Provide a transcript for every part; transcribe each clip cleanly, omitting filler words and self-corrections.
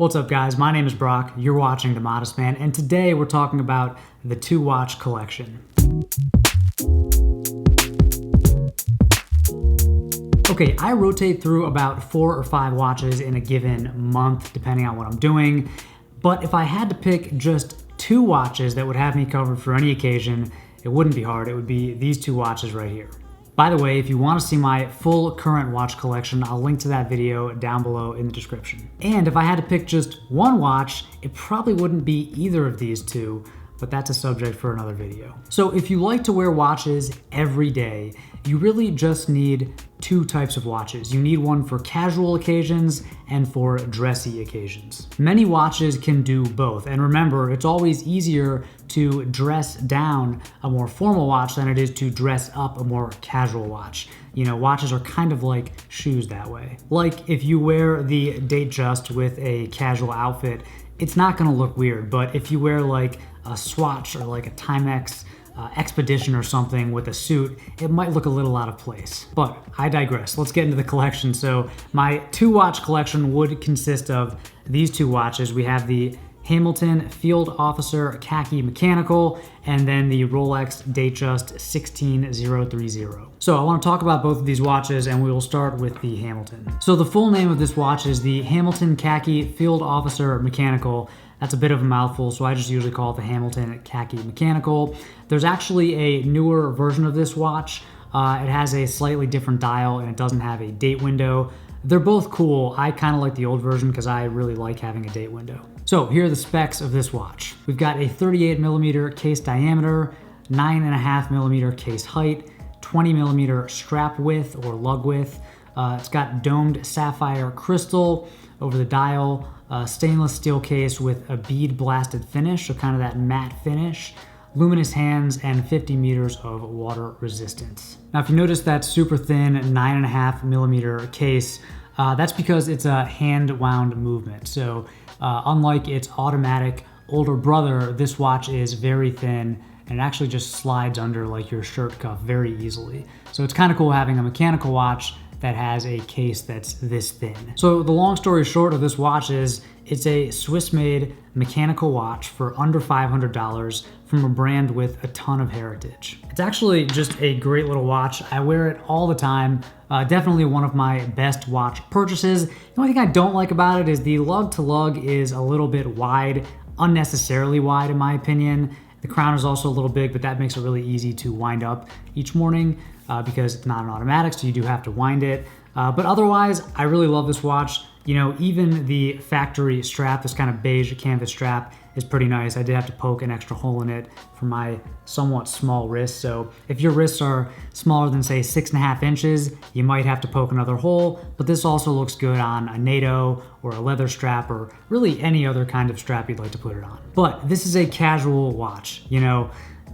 What's up guys, my name is Brock, you're watching The Modest Man, and today we're talking about the 2-watch collection. Okay, I rotate through about 4 or 5 watches in a given month, depending on what I'm doing, but if I had to pick just 2 watches that would have me covered for any occasion, it wouldn't be hard, it would be these 2 watches right here. By the way, if you want to see my full current watch collection, I'll link to that video down below in the description. And if I had to pick just 1 watch, it probably wouldn't be either of these 2, but that's a subject for another video. So if you like to wear watches every day, you really just need 2 types of watches. You need one for casual occasions and for dressy occasions. Many watches can do both, and remember, it's always easier to dress down a more formal watch than it is to dress up a more casual watch. You know, watches are kind of like shoes that way. Like if you wear the Datejust with a casual outfit, it's not gonna look weird, but if you wear like a Swatch or like a Timex Expedition or something with a suit, it might look a little out of place. But I digress. Let's get into the collection. So my 2-watch collection would consist of these 2 watches. We have the Hamilton Field Officer Khaki Mechanical, and then the Rolex Datejust 16030. So I want to talk about both of these watches, and we will start with the Hamilton. So the full name of this watch is the Hamilton Khaki Field Officer Mechanical. That's a bit of a mouthful, so I just usually call it the Hamilton Khaki Mechanical. There's actually a newer version of this watch. It has a slightly different dial, and it doesn't have a date window. They're both cool. I kind of like the old version because I really like having a date window. So here are the specs of this watch. We've got a 38mm case diameter, 9.5mm case height, 20mm strap width or lug width. It's got domed sapphire crystal over the dial, stainless steel case with a bead blasted finish, so kind of that matte finish, luminous hands, and 50 meters of water resistance. Now if you notice that super thin 9.5mm case, that's because it's a hand wound movement. So unlike its automatic older brother, this watch is very thin and it actually just slides under like your shirt cuff very easily. So it's kind of cool having a mechanical watch that has a case that's this thin. So the long story short of this watch is it's a Swiss-made mechanical watch for under $500 from a brand with a ton of heritage. It's actually just a great little watch. I wear it all the time. Definitely one of my best watch purchases. The only thing I don't like about it is the lug to lug is a little bit wide, unnecessarily wide in my opinion. The crown is also a little big, but that makes it really easy to wind up each morning because it's not an automatic, so you do have to wind it. But otherwise, I really love this watch. You know, even the factory strap, this kind of beige canvas strap, is pretty nice. I did have to poke an extra hole in it for my somewhat small wrists. So if your wrists are smaller than say 6.5 inches, you might have to poke another hole, but this also looks good on a NATO or a leather strap or really any other kind of strap you'd like to put it on. But this is a casual watch, you know.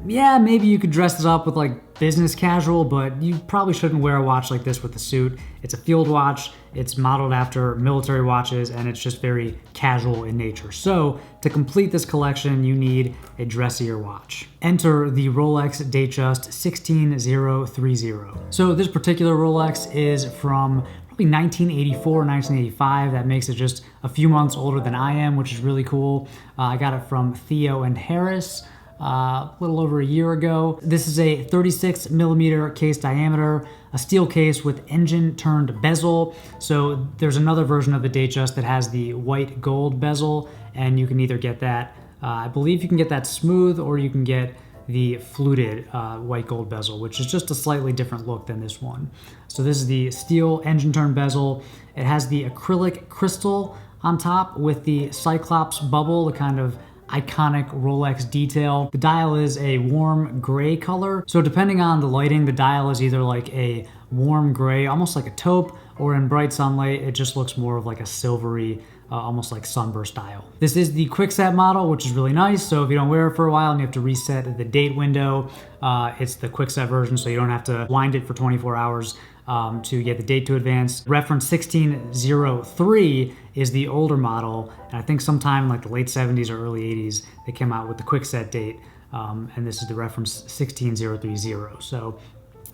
Yeah, maybe you could dress this up with like business casual, but you probably shouldn't wear a watch like this with a suit. It's a field watch, it's modeled after military watches, and it's just very casual in nature. So to complete this collection, you need a dressier watch. Enter the Rolex Datejust 16030. So this particular Rolex is from probably 1984, 1985. That makes it just a few months older than I am, which is really cool. I got it from Theo and Harris a little over a year ago. This is a 36mm case diameter, a steel case with engine turned bezel. So there's another version of the Datejust that has the white gold bezel, and you can either get that, I believe you can get that smooth, or you can get the fluted white gold bezel, which is just a slightly different look than this one. So this is the steel engine turned bezel. It has the acrylic crystal on top with the Cyclops bubble, the kind of iconic Rolex detail. The dial is a warm gray color. So depending on the lighting, the dial is either like a warm gray, almost like a taupe, or in bright sunlight, it just looks more of like a silvery, almost like sunburst dial. This is the quickset model, which is really nice. So if you don't wear it for a while and you have to reset the date window, it's the quickset version, so you don't have to wind it for 24 hours. To get the date to advance. Reference 16003 is the older model, and I think sometime in like the late 70s or early 80s they came out with the quickset date, and this is the reference 16030. So,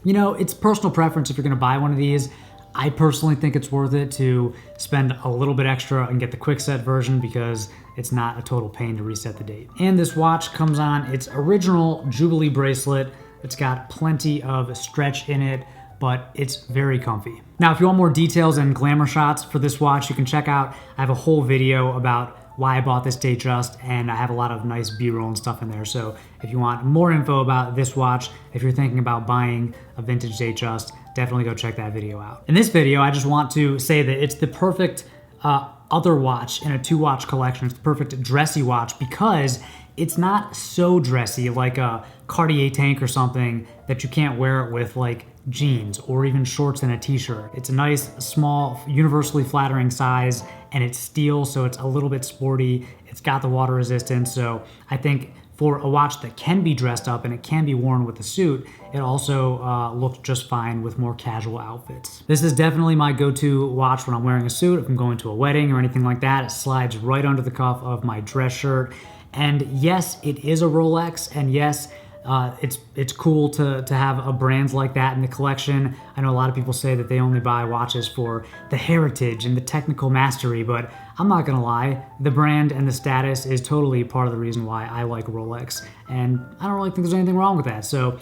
you know, it's personal preference if you're gonna buy one of these. I personally think it's worth it to spend a little bit extra and get the quick set version because it's not a total pain to reset the date. And this watch comes on its original Jubilee bracelet. It's got plenty of stretch in it, but it's very comfy. Now, if you want more details and glamour shots for this watch, you can check out, I have a whole video about why I bought this Datejust, and I have a lot of nice B-roll and stuff in there. So if you want more info about this watch, if you're thinking about buying a vintage Datejust, definitely go check that video out. In this video, I just want to say that it's the perfect other watch in a 2-watch collection. It's the perfect dressy watch because it's not so dressy like a Cartier tank or something that you can't wear it with like jeans or even shorts and a t-shirt. It's a nice, small, universally flattering size, and it's steel, so it's a little bit sporty. It's got the water resistance, so I think for a watch that can be dressed up and it can be worn with a suit, it also looks just fine with more casual outfits. This is definitely my go-to watch when I'm wearing a suit. If I'm going to a wedding or anything like that, it slides right under the cuff of my dress shirt. And yes, it is a Rolex, and yes, it's cool to have a brand like that in the collection. I know a lot of people say that they only buy watches for the heritage and the technical mastery, but I'm not gonna lie, the brand and the status is totally part of the reason why I like Rolex, and I don't really think there's anything wrong with that. So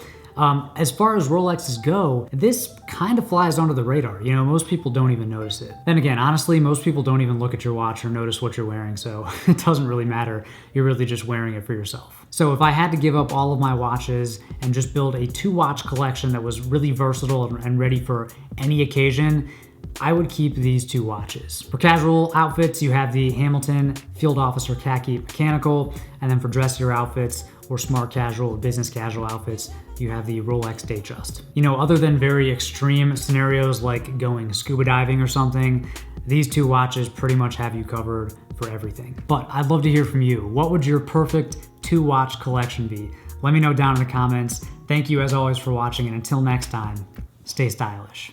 as far as Rolexes go, this kind of flies under the radar. You know, most people don't even notice it. Then again, honestly, most people don't even look at your watch or notice what you're wearing, so it doesn't really matter. You're really just wearing it for yourself. So if I had to give up all of my watches and just build a 2-watch collection that was really versatile and ready for any occasion, I would keep these 2 watches. For casual outfits, you have the Hamilton Field Officer Khaki Mechanical, and then for dressier outfits or smart casual or business casual outfits, you have the Rolex Datejust. You know, other than very extreme scenarios like going scuba diving or something, these 2 watches pretty much have you covered for everything. But I'd love to hear from you. What would your perfect 2-watch collection be? Let me know down in the comments. Thank you as always for watching, and until next time, stay stylish.